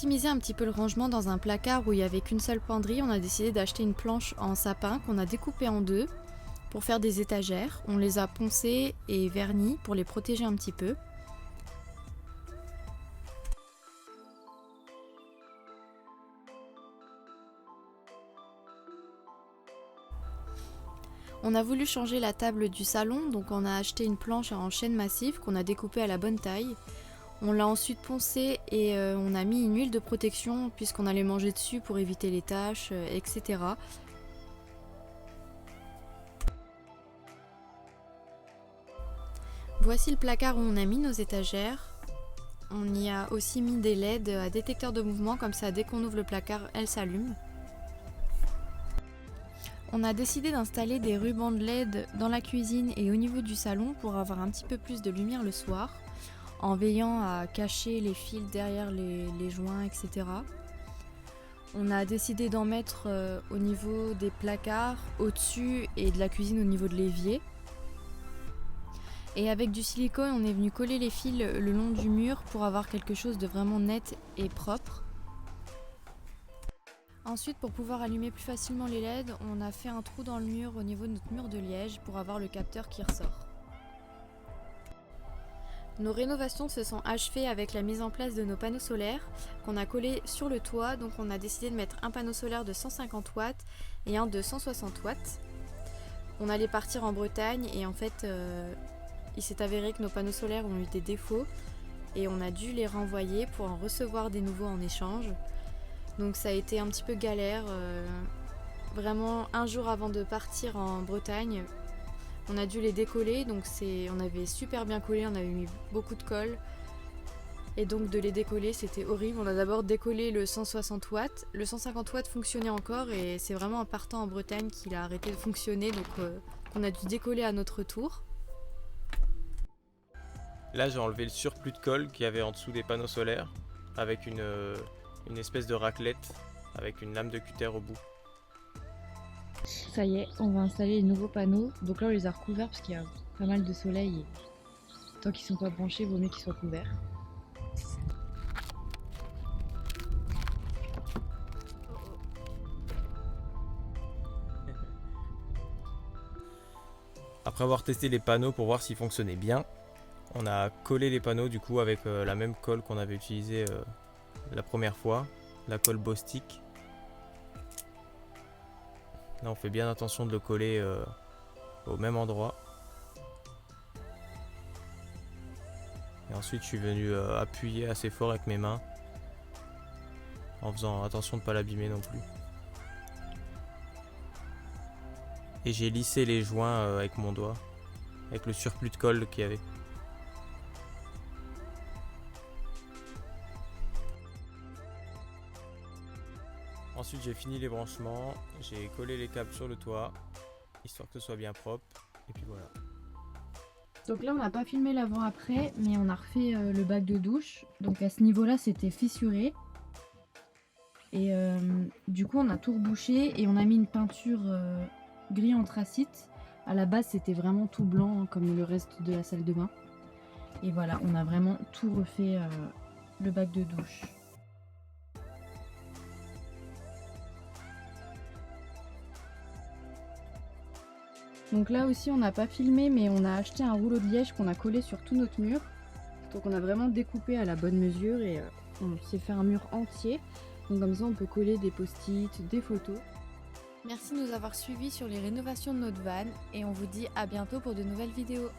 optimiser un petit peu le rangement dans un placard où il n'y avait qu'une seule penderie, on a décidé d'acheter une planche en sapin qu'on a découpée en deux pour faire des étagères. On les a poncées et vernies pour les protéger un petit peu. On a voulu changer la table du salon, donc on a acheté une planche en chêne massif qu'on a découpée à la bonne taille. On l'a ensuite poncée et on a mis une huile de protection puisqu'on allait manger dessus pour éviter les taches, etc. Voici le placard où on a mis nos étagères. On y a aussi mis des LED à détecteur de mouvement, comme ça dès qu'on ouvre le placard, elles s'allument. On a décidé d'installer des rubans de LED dans la cuisine et au niveau du salon pour avoir un petit peu plus de lumière le soir, en veillant à cacher les fils derrière les joints, etc. On a décidé d'en mettre au niveau des placards, au-dessus et de la cuisine au niveau de l'évier. Et avec du silicone, on est venu coller les fils le long du mur pour avoir quelque chose de vraiment net et propre. Ensuite, pour pouvoir allumer plus facilement les LED, on a fait un trou dans le mur au niveau de notre mur de liège pour avoir le capteur qui ressort. Nos rénovations se sont achevées avec la mise en place de nos panneaux solaires qu'on a collés sur le toit. Donc on a décidé de mettre un panneau solaire de 150 watts et un de 160 watts. On allait partir en Bretagne et en fait il s'est avéré que nos panneaux solaires ont eu des défauts et on a dû les renvoyer pour en recevoir des nouveaux en échange. Donc ça a été un petit peu galère, vraiment un jour avant de partir en Bretagne, on a dû les décoller, donc on avait super bien collé, on avait mis beaucoup de colle, et donc de les décoller c'était horrible. On a d'abord décollé le 160 watts, le 150 watts fonctionnait encore et c'est vraiment en partant en Bretagne qu'il a arrêté de fonctionner, donc on a dû décoller à notre tour. Là j'ai enlevé le surplus de colle qu'il y avait en dessous des panneaux solaires avec une espèce de raclette avec une lame de cutter au bout. Ça y est, on va installer les nouveaux panneaux. Donc là on les a recouverts parce qu'il y a pas mal de soleil et tant qu'ils sont pas branchés, il vaut mieux qu'ils soient couverts. Après avoir testé les panneaux pour voir s'ils fonctionnaient bien, on a collé les panneaux du coup avec la même colle qu'on avait utilisée la première fois, la colle Bostik. Là on fait bien attention de le coller au même endroit. Et ensuite je suis venu appuyer assez fort avec mes mains en faisant attention de ne pas l'abîmer non plus. Et j'ai lissé les joints avec mon doigt, avec le surplus de colle qu'il y avait. Ensuite j'ai fini les branchements, j'ai collé les câbles sur le toit, histoire que ce soit bien propre, et puis voilà. Donc là on n'a pas filmé l'avant-après, mais on a refait le bac de douche. Donc à ce niveau-là c'était fissuré. Et du coup on a tout rebouché et on a mis une peinture gris anthracite. À la base c'était vraiment tout blanc comme le reste de la salle de bain. Et voilà, on a vraiment tout refait le bac de douche. Donc là aussi on n'a pas filmé, mais on a acheté un rouleau de liège qu'on a collé sur tout notre mur. Donc on a vraiment découpé à la bonne mesure et on s'est fait un mur entier. Donc comme ça on peut coller des post-it, des photos. Merci de nous avoir suivis sur les rénovations de notre van et on vous dit à bientôt pour de nouvelles vidéos.